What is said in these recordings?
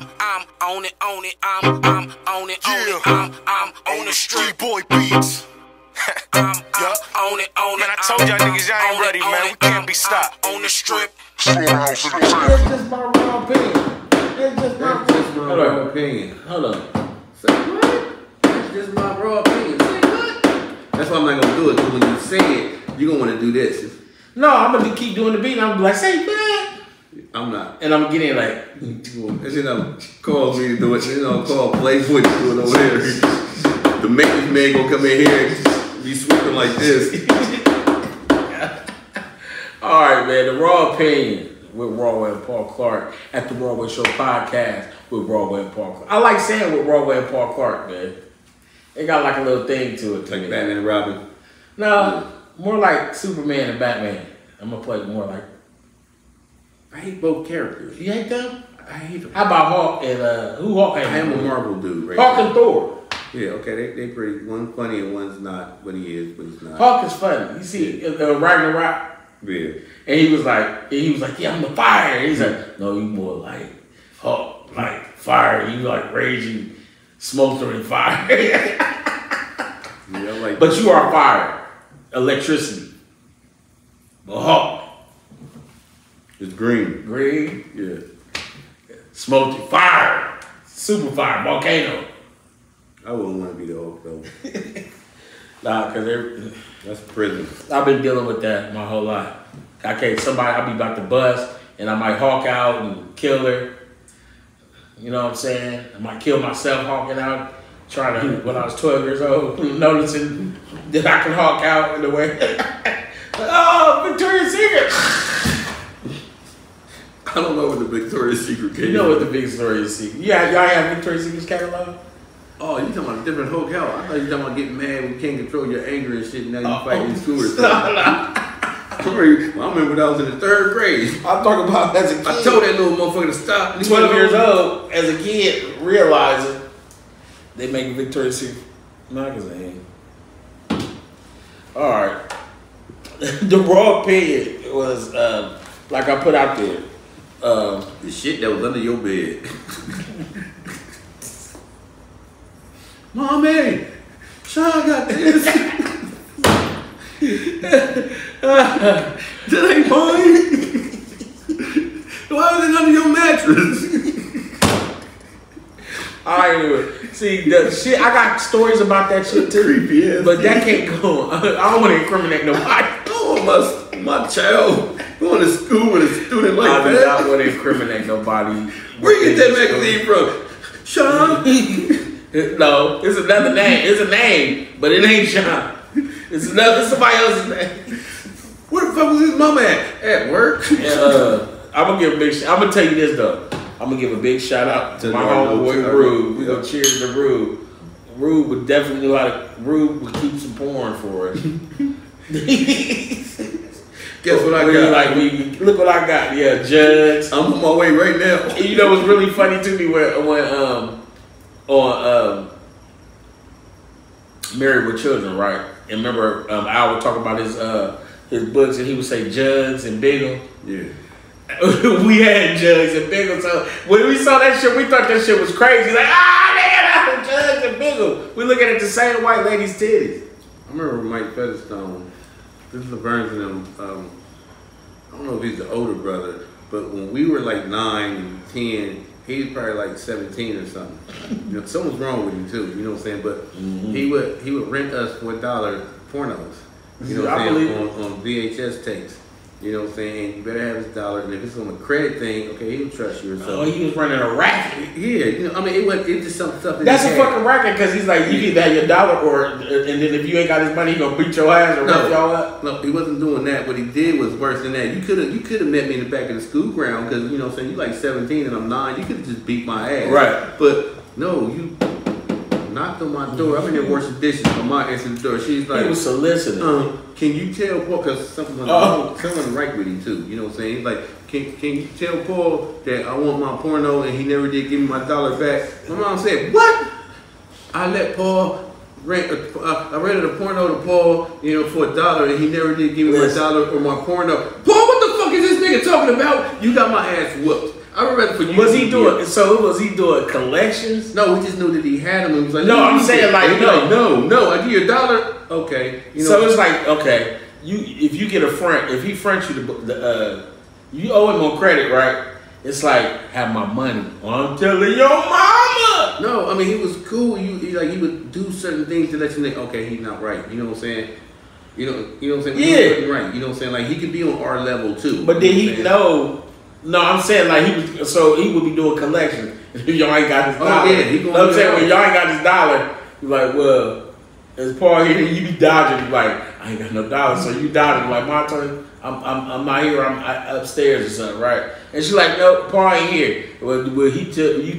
I'm on it, I'm on it, I'm on the street boy beats. I'm on it, man, I told y'all niggas y'all ain't ready, man, we can't be stopped. On the strip. It's just my raw opinion. It's just my raw opinion. Hold on. Say what? It's just my raw opinion. Say what? That's why I'm not gonna do it, because when you say it, you're gonna wanna do this. No, I'm gonna keep doing the beat and I'm gonna be like, say what? I'm not. And I'm getting like, It's call me to do it. Call Playboy to do it over here. The maintenance man gonna come in here and be sweeping like this. all right, man, the raw opinion with Rawway and Paul Clark at the Rawway Show podcast with Rawway and Paul Clark. I like saying with Rawway and Paul Clark, man. It got like a little thing to it. Like Batman and Robin? No, more like Superman and Batman. I'm gonna play more like. I hate both characters. You hate them? I hate them. How about Hawk and who Hawk? I am a Marvel dude, right? Hawk and Thor. Yeah, okay, they pretty. One's funny and one's not. But he is, but he's not. Hawk is funny. You see, Ragnarok. Yeah. And he was like, yeah, I'm the fire. He's like, no, you more like Hawk, like fire. You like raging, smoldering fire. Yeah, I like. But you are fire, electricity. But Hawk. It's green. Green. Yeah. Smoking fire. Super fire. Volcano. I wouldn't want to be the Hulk though. Nah, because That's prison. I've been dealing with that my whole life. I'll be about to bust, and I might hawk out and kill her. You know what I'm saying? I might kill myself hawking out. Trying to, when I was 12 years old, noticing that I can hawk out in the way. Oh, Victoria's Secret! I don't know what the Victoria's Secret came. You know what the Victoria's Secret? Yeah, y'all have Victoria's Secret's catalog? Oh, you talking about a different hotel? I thought you were talking about getting mad when you can't control your anger and shit, and now you fighting in school or something. I remember when I was in the 3rd grade. I'm talking about as a kid. I told that little motherfucker to stop. 12 years old, as a kid, realizing they make a Victoria's Secret magazine. All right. The raw opinion was, like I put out there. The shit that was under your bed. Mommy, Sean got this. That ain't mine. Why is it under your mattress? I anyway. See the shit. I got stories about that shit too. Creepy ass. But that can't go on. I don't want to incriminate nobody. I don't want my child going to school with a student like I do that. not want to incriminate nobody. Where you get that magazine from? Sean? No, it's another name. It's a name, but it ain't Sean. It's somebody else's name. Where the fuck was his mama at? At work? I'm gonna give a big. I'm gonna tell you this though. I'm gonna give a big shout out to my homeboy Rube. We gonna cheers to Rube. Rube would definitely know how to. Rube would keep some porn for us. Guess what I got? Look what I got. Yeah, Jugs. I'm on my way right now. You know what's really funny to me when on Married with Children, right? And remember, Al would talk about his books, and he would say Jugs and Biggle. Yeah. We had Jugs and Biggle, so when we saw that shit, we thought that shit was crazy. Like, nigga, Jugs and Biggle. We looking at the same white lady's titties. I remember Mike Featherstone. This is Burns and them. I don't know if he's the older brother, but when we were like 9 and 10, he was probably like 17 or something. You know, something was wrong with him too. You know what I'm saying? But he would rent us for $1 pornos. You know what I'm saying? On VHS tapes. You know what I'm saying? You better have his $1, and if it's on a credit thing, okay, he'll trust you or something. Oh, he was running a racket. Yeah, you know, I mean, it's just something. That's a fucking racket because he's like, you either have your $1 or, and then if you ain't got his money, he gonna beat your ass or rip y'all up. No, he wasn't doing that. What he did was worse than that. You could have met me in the back of the school ground because you know what I'm saying, you like 17 and I'm 9. You could have just beat my ass. Right. But no, you knocked on my door. I've been there washing dishes on my end of the door. She's like, he was soliciting. Can you tell Paul, because someone right with him too, you know what I'm saying? He's like, can you tell Paul that I want my porno and he never did give me my $1 back? My mom said, what? I let Paul I rented a porno to Paul, you know, for $1 and he never did give me my $1 or my porno. Paul, what the fuck is this nigga talking about? You got my ass whooped. I would rather for you. Was he doing? So was he doing collections? No, we just knew that he had them. And he was like, no, I'm saying like no. I give you $1. Okay. You know, so it's like okay, if you get a friend, if he fronts you you owe him on credit, right? It's like have my money. I'm telling your mama. No, I mean he was cool. He would do certain things to let you know. Okay, he's not right. You know what I'm saying? You know what I'm saying? Yeah. Right. You know what I'm saying? Like he could be on our level too. But then he know. No, I'm saying like he was. So he would be doing collections. If y'all ain't got this dollar. Oh yeah, he I'm saying when y'all ain't got this dollar, you're like, well, as Paul here, you be dodging. You like, I ain't got no dollar, so you dodging. Like my turn. I'm not here. I'm upstairs or something, right? And she's like, no, Paul ain't here. Will you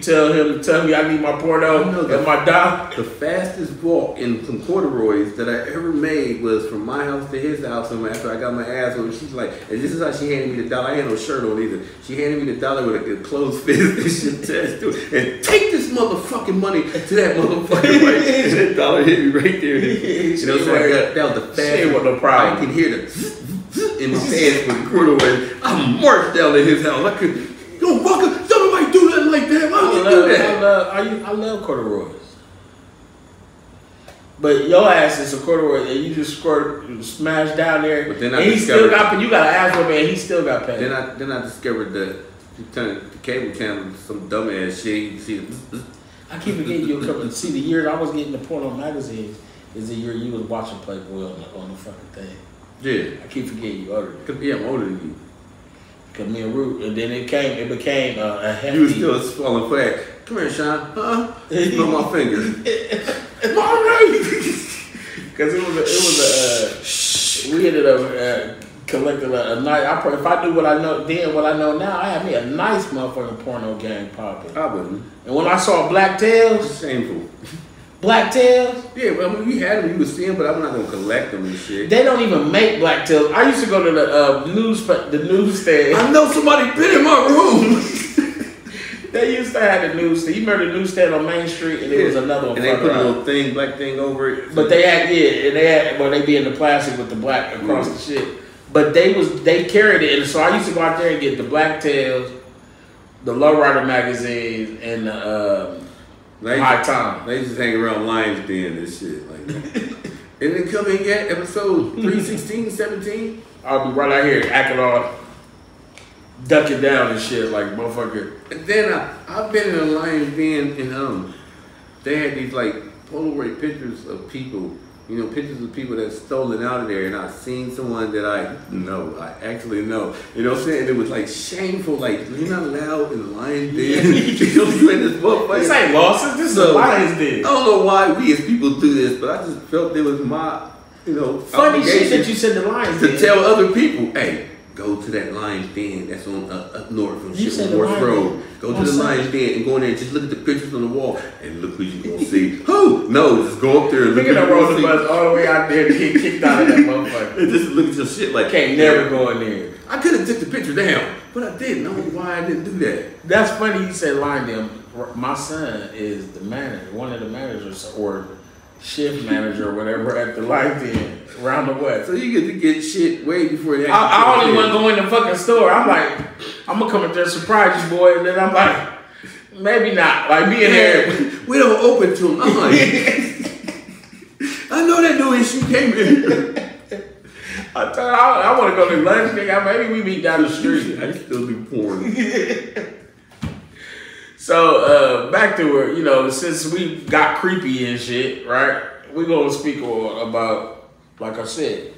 tell him to tell me I need my porno and my dollar? The fastest walk in some corduroys that I ever made was from my house to his house. And after I got my ass over, she's like, and this is how she handed me the dollar. I had no shirt on either. She handed me the dollar with a closed fist and she attached to it. And take this motherfucking money to that motherfucker right. And that dollar hit me right there. You know, so that was the fastest. She ain't with no problem. I can hear the in my pants with the corduroys. I marched down to his house. I could, yo, fucker, somebody do nothing like that. Why would you do that? I love corduroys. But your ass is a corduroy and you just smash down there. But then you gotta ask him, and he still got paid. Then I discovered the cable channel, some dumbass shit. You see, I keep forgetting you coming. See, the year I was getting the porno magazines is the year you was watching Playboy on the fucking thing. Yeah. I keep forgetting you older. Yeah, I'm older than you. Cause me and Root, and then it became a hefty. You was still falling flat. Come here, Sean. On my finger. All right. Cause we ended up collecting a nice. If I knew what I know then, what I know now, I had me a nice motherfucking porno gang popping. I wouldn't. And when I saw Black Tails, shameful. Black Tails? Yeah, well, when you had them, you would see them, but I'm not gonna collect them and shit. They don't even make Black Tails. I used to go to the newsstand. I know somebody been in my room. They used to have the newsstand. You remember the newsstand on Main Street, and there was another one. And they put a little black thing over it. But they had, well, they be in the plastic with the black across the shit. But they carried it, and so I used to go out there and get the Black Tails, the Lowrider magazines, and the High Time. They just hang around Lions Den and shit like that. And then come in yet episode 316, 17. I'll be right out here acting all ducking down and shit like motherfucker. And then I've been in a Lions Den and they had these like Polaroid pictures of people, you know, pictures of people that stolen out of there, and I seen someone that I actually know. You know what I'm saying? It was like shameful, like you're not allowed in the Lions Den. You know, you in this motherfucker. This ain't losses, this is a Lions Den. I don't know why we as people do this, but I just felt it was my, funny shit that you said the Lions Den. To tell other people, hey, go to that Lions Den that's on up north from Morse Road. Go to the Lions Den and go in there and just look at the pictures on the wall and look who you gonna see. Who? No, just go up there and look at the roll the bus all the way out there to get kicked out of that motherfucker. And just look at your shit like can't never go in there. I could have took the picture down, but I didn't. I don't know why I didn't do that. That's funny you said Lions Den. My son is the manager, one of the managers or shift manager or whatever at the Lions Den. Around the West. So you get to get shit way before that. I only want to go in the fucking store. I'm like, I'm gonna come up there and surprise you, boy. And then I'm like, maybe not. Like being there, we don't open to them. I know that new issue came in. I told her I want to go to lunch, nigga. Maybe we meet down the street. I still do porn. So back to where since we got creepy and shit, right? We gonna speak about. Like I said,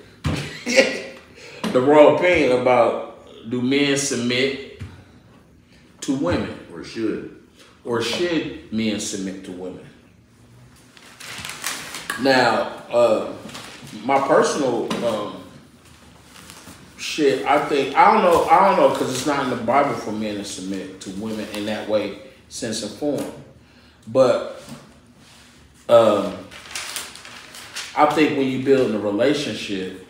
the raw opinion about do men submit to women? Or should? Or should men submit to women? Now, my personal shit, I don't know, because it's not in the Bible for men to submit to women in that way, sense and form. But I think when you build a relationship,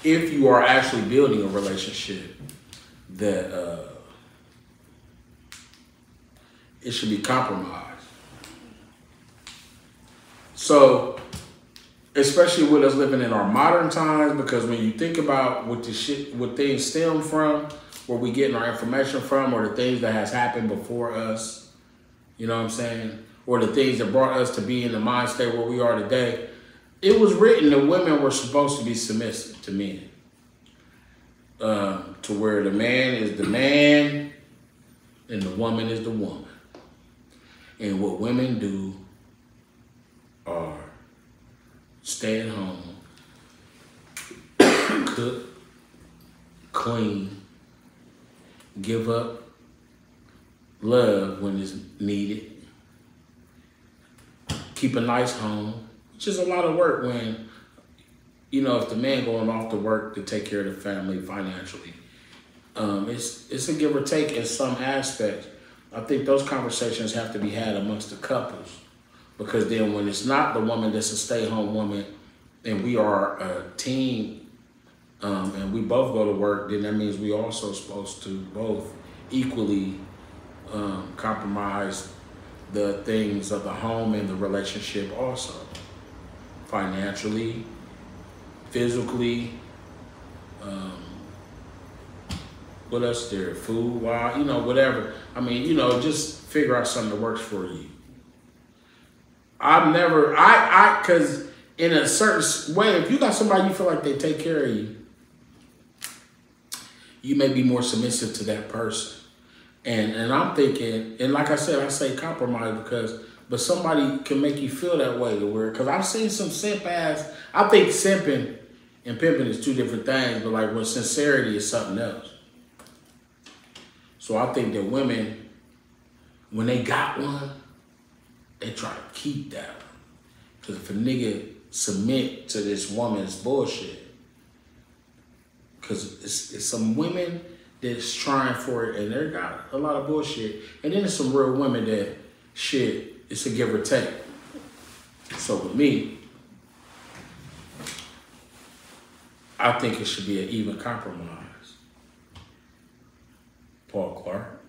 if you are actually building a relationship, that it should be compromised. So, especially with us living in our modern times, because when you think about what things stem from, where we getting our information from, or the things that has happened before us. You know what I'm saying? Or the things that brought us to be in the mind state where we are today. It was written that women were supposed to be submissive to men. To where the man is the man and the woman is the woman. And what women do are stay at home, cook, clean, give up love when it's needed, keep a nice home, which is a lot of work when, you know, if the man going off to work to take care of the family financially. It's a give or take in some aspects. I think those conversations have to be had amongst the couples, because then when it's not the woman that's a stay-home woman and we are a team and we both go to work, then that means we also supposed to both equally compromise the things of the home and the relationship also. Financially, physically, what else there? Food, why, you know, whatever. I mean, you know, just figure out something that works for you. Cause in a certain way, if you got somebody you feel like they take care of you, you may be more submissive to that person. And I'm thinking, and like I said, I say compromise but somebody can make you feel that way to where, cause I've seen some simp ass, I think simping and pimping is two different things, but like when sincerity is something else. So I think that women, when they got one, they try to keep that one. Because if a nigga submit to this woman's bullshit, because it's some women that's trying for it and they got a lot of bullshit. And then there's some real women that, shit, it's a give or take. So with me, I think it should be an even compromise. Paul Clark.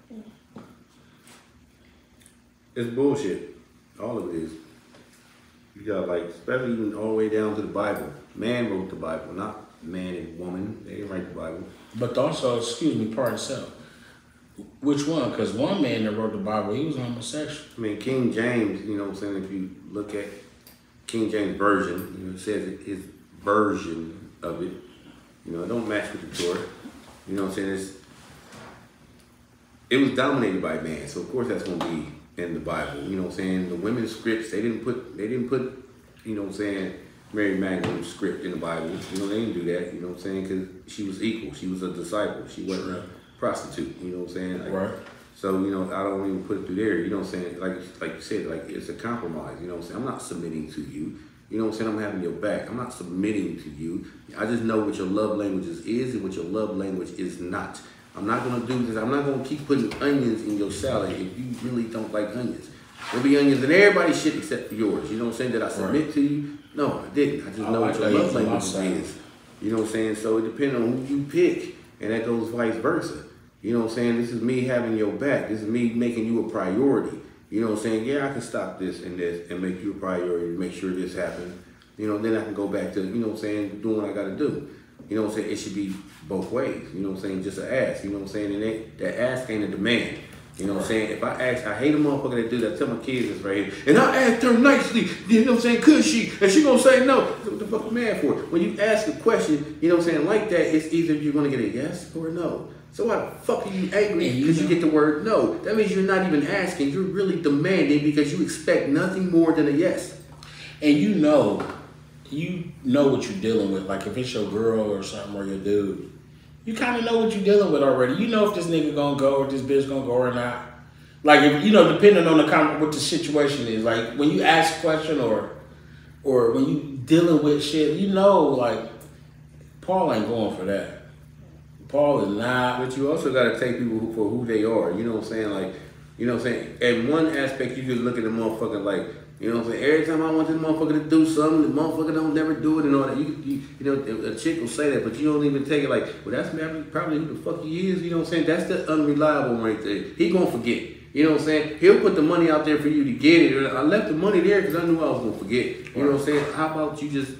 It's bullshit. All of it is. You got like, especially even all the way down to the Bible. Man wrote the Bible, not man and woman. They didn't write the Bible. But also, excuse me, pardon self. Which one? Because one man that wrote the Bible, he was homosexual. I mean, King James, you know what I'm saying? If you look at King James Version, you know, it says his version of it. You know, it don't match with the Torah. You know what I'm saying? It was dominated by man, so of course that's gonna be in the Bible. You know what I'm saying? The women's scripts, they didn't put, you know what I'm saying, Mary Magdalene's script in the Bible. You know, they didn't do that, you know what I'm saying? Because she was equal. She was a disciple. She wasn't a prostitute, you know what I'm saying? Like, right. So, you know, I don't even put it through there. You know what I'm saying? Like you said, like it's a compromise. You know what I'm saying? I'm not submitting to you. You know what I'm saying? I'm having your back. I'm not submitting to you. I just know what your love languages is and what your love language is not. I'm not going to do this. I'm not going to keep putting onions in your salad if you really don't like onions. There'll be onions in everybody's shit except for yours. You know what I'm saying? Did I submit to you? No, I didn't. I just know what your love language is. You know what I'm saying? So it depends on who you pick, and that goes vice versa. You know what I'm saying? This is me having your back. This is me making you a priority. You know what I'm saying? Yeah, I can stop this and make you a priority to make sure this happens. You know, then I can go back to, you know what I'm saying, doing what I got to do. You know what I'm saying? It should be both ways. You know what I'm saying? Just an ask. You know what I'm saying? And that ask ain't a demand. You know what I'm saying? If I ask, I hate a motherfucker that do that. I tell my kids this right here. And I asked her nicely, you know what I'm saying? Could she? And she gonna say no. What the fuck am I mad for? When you ask a question, you know what I'm saying, like that, it's either you're gonna get a yes or a no. So why the fuck are you angry because you get the word no? That means you're not even asking. You're really demanding because you expect nothing more than a yes. And you know what you're dealing with. Like if it's your girl or something or your dude, you kind of know what you're dealing with already. You know if this nigga gonna go or this bitch gonna go or not. Like if, you know, depending on what the situation is. Like when you ask a question or when you dealing with shit, you know, like Paul ain't going for that. Paul is not. But you also got to take people for who they are. You know what I'm saying? Like, you know what I'm saying? At one aspect, you can look at the motherfucker like, you know what I'm saying? Every time I want this motherfucker to do something, the motherfucker don't never do it and all that. You know, a chick will say that, but you don't even take it like, well, that's probably who the fuck he is. You know what I'm saying? That's the unreliable one right there. He gonna forget. You know what I'm saying? He'll put the money out there for you to get it. I left the money there because I knew I was gonna forget. You know what I'm saying? How about you just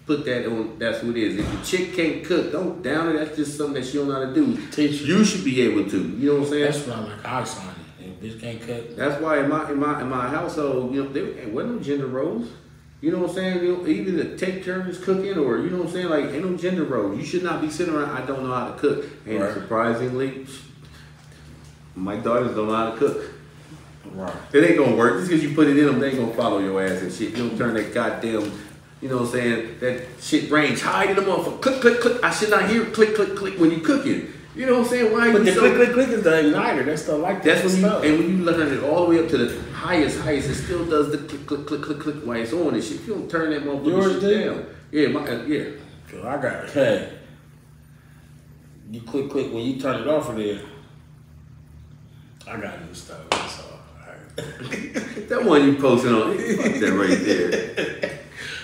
put that on. That's what it is. If the chick can't cook, don't down her. That's just something that she don't know how to do. Teach her. You should be able to. You know what I'm saying? That's what I like. Ice on it. If bitch can't cook. That's why in my household, you know, there wasn't no gender roles. You know what I'm saying? You know, even to take turns cooking, or you know what I'm saying, like ain't no gender roles. You should not be sitting around. I don't know how to cook, and right. surprisingly, my daughters don't know how to cook. Right. It ain't gonna work. Just because you put it in them, they ain't gonna follow your ass and shit. You don't turn that goddamn, you know what I'm saying, that shit range high to the motherfucker. Click, click, click. I should not hear click, click, click when you cooking. You know what I'm saying? Why? But the click, click, click is the igniter. That's the like. That's when you and when you learn it all the way up to the highest, it still does the click, click, click, click, click while it's on and shit. If you don't turn that motherfucker shit down, yeah. Cause I got hey. You click, click when you turn it off of there. I got new stuff. That's all. That one you posted on, fuck that right there.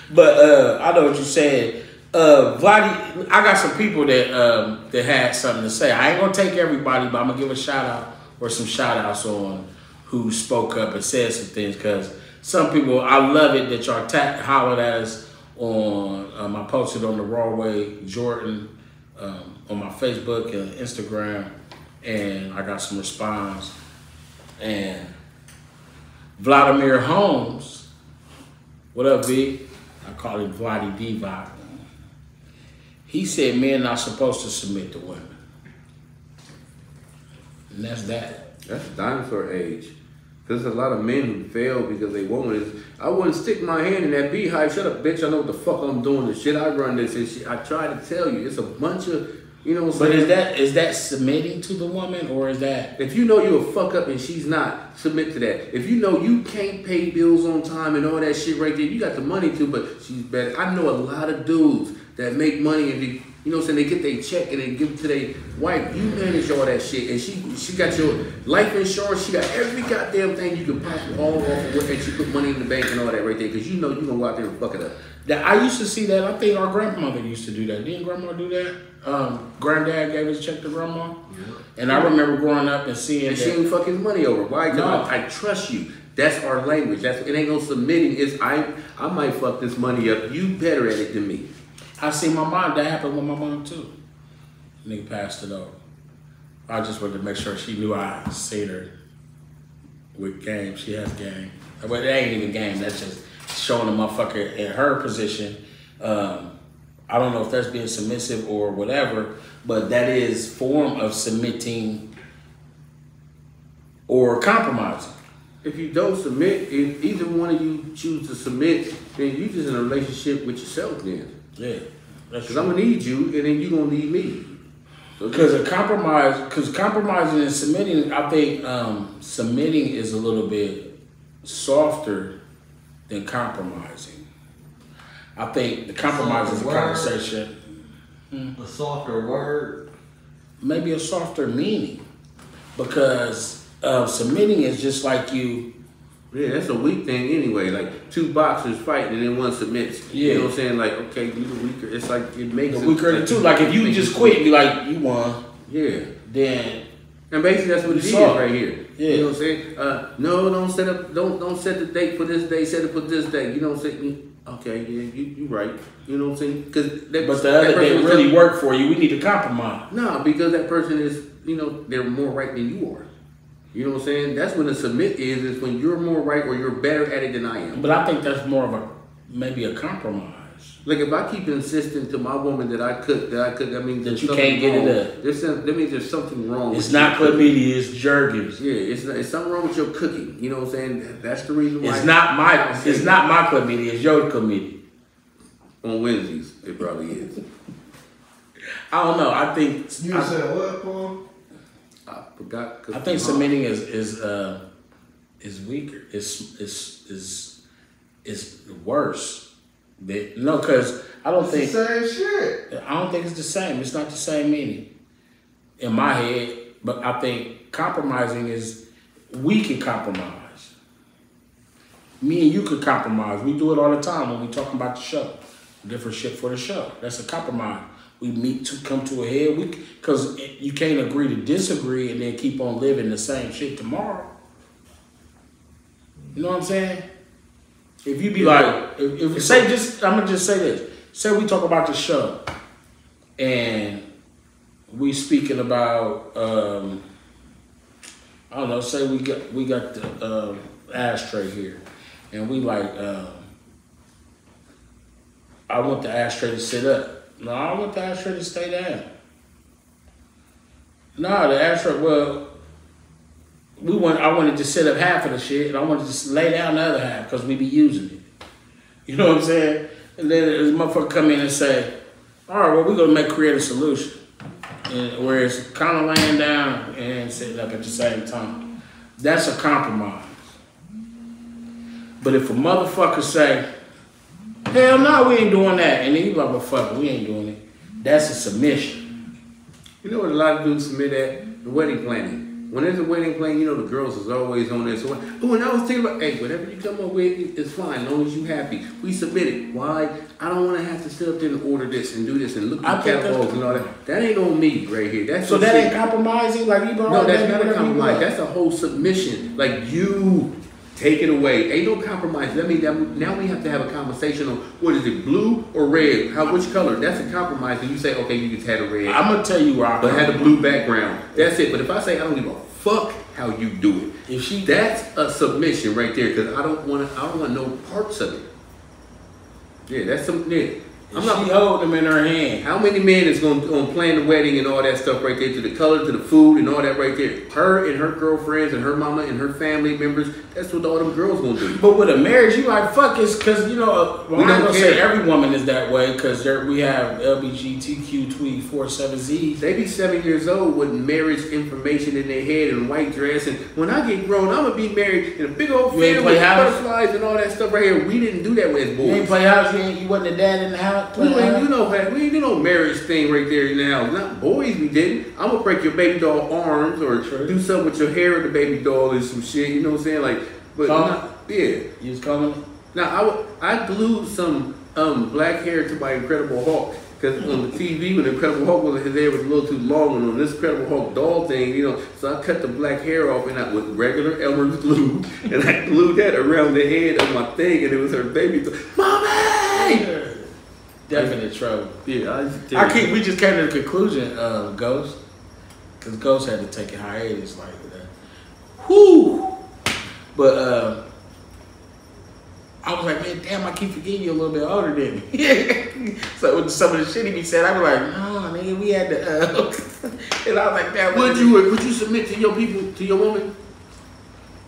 But I know what you're saying. Vladdy, I got some people that had something to say. I ain't gonna take everybody, but I'm gonna give a shout out or some shout outs on who spoke up and said some things, because some people, I love it that y'all hollered at us on, I posted on the Raw Way Jordan on my Facebook and Instagram, and I got some response. And Vladimir Holmes, what up, V? I call him Vladdy Divac. He said men not supposed to submit to women. And that's that. That's dinosaur age. There's a lot of men who fail because they won't. I wouldn't stick my hand in that beehive. Shut up, bitch. I know what the fuck I'm doing. The shit I run this and shit. I try to tell you. It's a bunch of, you know what I'm saying? But is that submitting to the woman, or is that? If you know you a fuck up and she's not, submit to that. If you know you can't pay bills on time and all that shit right there, you got the money to, but she's better. I know a lot of dudes that make money and they, you know what I'm saying, they get their check and they give it to their wife. You manage all that shit, and she got your life insurance. She got every goddamn thing you can possibly all off of what, and she put money in the bank and all that right there, because you know you gonna go out there and fuck it up. That I used to see that. I think our grandmother used to do that. Didn't grandma do that? Granddad gave his check to grandma. Yeah. And I remember growing up and seeing and that. She ain't fuck his money over. Why? Because I trust you. That's our language. It ain't no submitting. It's I might fuck this money up. You better at it than me. I see my mom. That happened with my mom too. Nigga passed it over. I just wanted to make sure she knew I seen her with game. She has game. But it ain't even game. That's just showing a motherfucker in her position. I don't know if that's being submissive or whatever, but that is form of submitting or compromising. If you don't submit, if either one of you choose to submit, then you just in a relationship with yourself then. Yeah. Because I'm gonna need you, and then you gonna need me. Because compromising and submitting, I think submitting is a little bit softer than compromising. I think the compromise is a conversation. A softer word. Maybe a softer meaning. Because submitting is just like you. Yeah, that's a weak thing anyway. Like two boxers fighting and then one submits. Yeah. You know what I'm saying? Like, okay, you the weaker. It's like it makes the weaker of the two. Like if you just quit and be like, you won. Yeah. Then. And basically that's what it is right here. Yeah. You know what I'm saying? No, don't set the date for this day. Set it for this day. You know what I'm saying? Okay, yeah, you right. You know what I'm saying? But the other day really work for you. We need to compromise. No, because that person is, you know, they're more right than you are. You know what I'm saying? That's when the submit is when you're more right or you're better at it than I am. But I think that's more of maybe a compromise. Like if I keep insisting to my woman that I cook, that means that you can't get it up. That means there's something wrong. It's not chlamydia, it's Jergens. Yeah, it's something wrong with your cooking. You know what I'm saying? That's the reason why. It's not my chlamydia, it's your chlamydia. On Wednesdays, it probably is. I don't know. I think you said what, Paul? I forgot. I think submitting is weaker. Is worse. No, because I don't think the same shit. I don't think it's the same. It's not the same meaning in my head. But I think compromising is we can compromise. Me and you could compromise. We do it all the time when we talking about the show. Different shit for the show. That's a compromise. We meet to come to a head. Because you can't agree to disagree and then keep on living the same shit tomorrow. You know what I'm saying? If you be like, if say just, I'm gonna just say this. say we talk about the show, and we speaking about I don't know. Say we got the ashtray here, and we like I want the ashtray to sit up. No, I want the ashtray to stay down. No, the ashtray. Well, I wanted to sit up half of the shit, and I wanted to just lay down the other half because we be using it. You know what I'm saying? And then this motherfucker come in and say, all right, well, we're going to create a solution. And where it's kind of laying down and sitting up at the same time. That's a compromise. But if a motherfucker say, hell no, we ain't doing that. And then you like, well, fuck it, we ain't doing it. That's a submission. You know what a lot of dudes submit at? The wedding planning. When there's a wedding plan, you know the girls is always on there. So when I was thinking about, hey, whatever you come up with, it's fine, as long as you happy. We submit it. Why? I don't want to have to sit up there and order this and do this and look at catalogs and all that. That ain't on me right here. That's so that ain't compromising? Like you no, that's not a compromise. That's a whole submission. Like you take it away. Ain't no compromise. Now we have to have a conversation on what is it, blue or red? Which color? That's a compromise. And you say, okay, you just had a red. I'm gonna tell you where but had a blue background. That's it. But if I say I don't give a fuck how you do it, that's a submission right there. Because I don't want no parts of it. Yeah, that's something. Yeah. I'm not holding them in her hand. How many men is going to plan the wedding and all that stuff right there, to the color, to the food, and all that right there? Her and her girlfriends and her mama and her family members. That's what all them girls gonna do. But with a marriage, you like fuck it's because you know. Well, I'm not gonna say every woman is that way because we have LGBTQ tweet 47Z. They be 7 years old with marriage information in their head and white dress. And when I get grown, I'm gonna be married in a big old family with butterflies and all that stuff right here. We didn't do that with boys. You ain't play house. You wasn't a dad in the house. We ain't do no marriage thing right there now. Not boys, we didn't. I'm gonna break your baby doll arms or do something with your hair of the baby doll and some shit. You know what I'm saying? Like, but yeah. You was coming. Now I glued some black hair to my Incredible Hulk because on the TV when the Incredible Hulk his hair was a little too long, and on this Incredible Hulk doll thing, you know, so I cut the black hair off and I with regular Elmer's glue and I glued that around the head of my thing, and it was her baby doll. Mommy. Definite trouble. Yeah, we just came to the conclusion of Ghost, because Ghost had to take a hiatus like that. Whoo! But I was like, man, damn, I keep forgetting you a little bit older than me. So with some of the shit he be saying, I be like, no, nigga, we had to. And I was like, damn. Would you submit to your people, to your woman?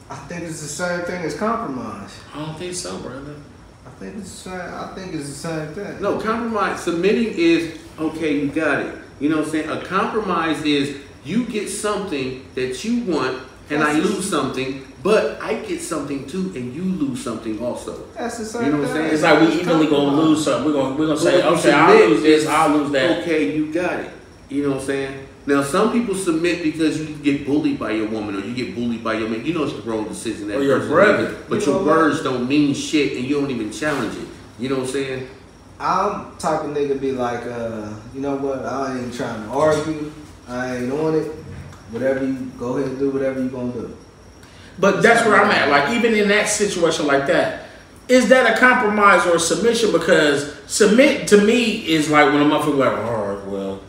I think it's the same thing as compromise. I don't think so, brother. I think it's the same thing. No, compromise. Submitting is, okay, you got it. You know what I'm saying? A compromise is you get something that you want and I lose something, but I get something too and you lose something also. That's the same thing. You know what I'm saying? It's like we evenly gonna lose something. We're gonna say, okay, I'll lose this, I'll lose that. Okay, you got it. You know what I'm saying? Now, some people submit because you get bullied by your woman or you get bullied by your man. You know it's the wrong decision. That or your brother. But your words don't mean shit and you don't even challenge it. You know what I'm saying? I'm type of nigga be like, you know what? I ain't trying to argue. I ain't on it. Whatever you, go ahead and do whatever you gonna do. But that's where I'm at. Like, even in that situation like that, is that a compromise or a submission? Because submit to me is like when a motherfucker like, all right, well.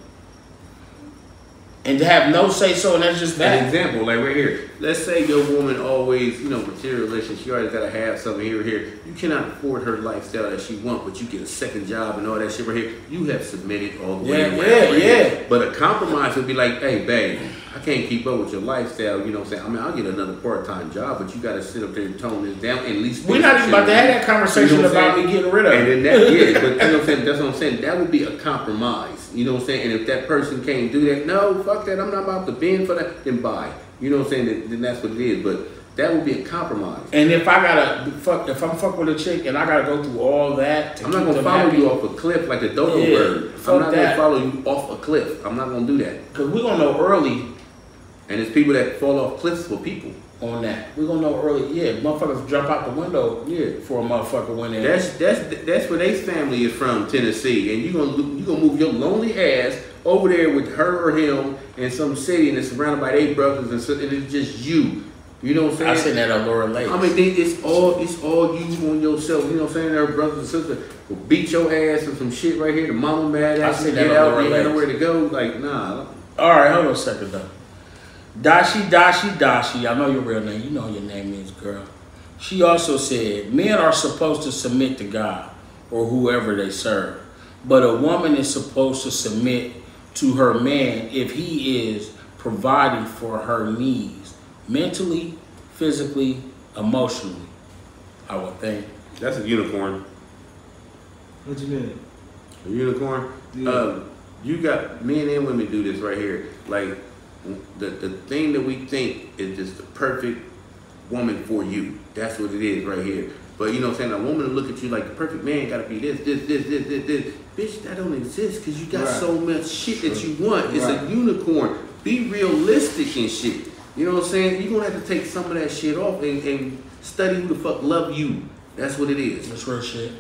And to have no say so, and that's just that. An example, like right here. Let's say your woman always, you know, materialistic. She always gotta have something here or here. You cannot afford her lifestyle that she wants, but you get a second job and all that shit right here. You have submitted all the way around. Yeah. But a compromise would be like, hey, babe, I can't keep up with your lifestyle. You know what I'm saying? I mean, I'll get another part-time job, but you gotta sit up there and tone this down. And at least we're not even about to have that conversation about me getting rid of it. And then that, yeah, but you know what I'm saying? That's what I'm saying. That would be a compromise. You know what I'm saying? And if that person can't do that, no, fuck that. I'm not about to bend for that. Then bye. You know what I'm saying? Then that's what it is. But that would be a compromise. And if I gotta fuck, if I'm fucking with a chick and I gotta go through all that, I'm not gonna follow you off a cliff like a dodo bird. I'm not gonna follow you off a cliff. I'm not gonna do that. Cause we're gonna know early. And there's people that fall off cliffs for people. On that, we're gonna know early. Yeah, motherfuckers jump out the window. Yeah, for a motherfucker when they. That's where their family is from, Tennessee, and you gonna move your lonely ass over there with her or him in some city, and it's surrounded by 8 brothers, and it's just you You know what I'm saying? I seen that on Laura Lake. I mean, it's all you on yourself. You know what I'm saying? Their brothers and sisters will beat your ass or some shit right here. The mama mad at you, get out, you ain't nowhere to go. Like, nah. All right, hold on a second though. Dashi, I know your real name. You know your name is, girl. She also said, men are supposed to submit to God or whoever they serve. But a woman is supposed to submit to her man if he is providing for her needs, mentally, physically, emotionally, I would think. That's a unicorn. What you mean? A unicorn? Yeah. You got men and women do this right here. Like, the thing that we think is just the perfect woman for you. That's what it is right here. But you know what I'm saying? A woman will look at you like the perfect man gotta be this. Bitch, that don't exist because you got so much shit that you want. It's a unicorn. Be realistic and shit. You know what I'm saying? You're gonna have to take some of that shit off and study who the fuck love you. That's what it is. That's real shit.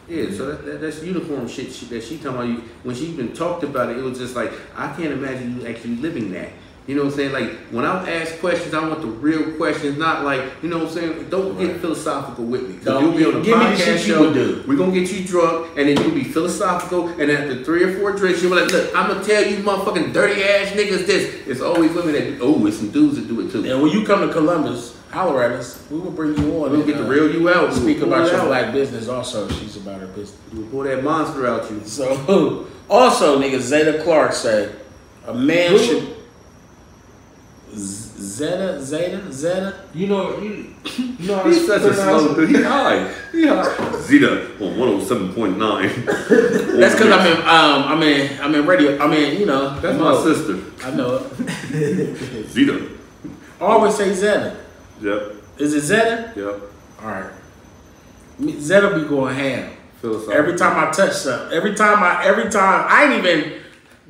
Yeah, so that's uniform shit that she talking about. You when she even talked about it, it was just like, I can't imagine you actually living that. You know what I'm saying? Like, when I ask questions, I want the real questions, not like, you know what I'm saying? Don't get philosophical with me. Because you'll be on a podcast show, we're going to get you drunk, and then you'll be philosophical, and after 3 or 4 drinks, you'll be like, look, I'm going to tell you motherfucking dirty ass niggas this. It's always women that, it's some dudes that do it too. And when you come to Columbus, holler at us. We will bring you on. We'll get the real you out. Speak about your black business also. She's about her business. We'll pull that monster out you. So, also, nigga, Zeta Clark say, a man should... Zeta? You know He's such a slow dude. He high. Zeta on 107.9. That's because I'm in radio. You know. That's my sister. I know it. Zeta. I always say Zeta. Yep. Is it Zeta? Yep. All right. Zeta be going ham. Every time I touch something. Every time I ain't even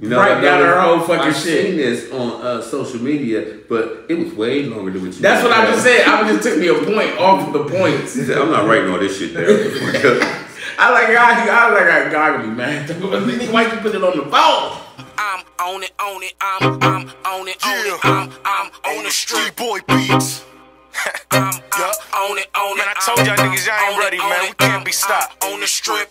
write down her whole fucking I've shit. seen this on social media, but it was way longer than what you That's what I just said. I just took me a point off of the points. He said, I'm not writing all this shit down. I like God to be mad. Why you put it on the phone? I'm on it, I'm on it, I'm on the street boy beats. I'm on it, man. I told y'all niggas y'all ain't ready, man. We can't be stopped on the strip.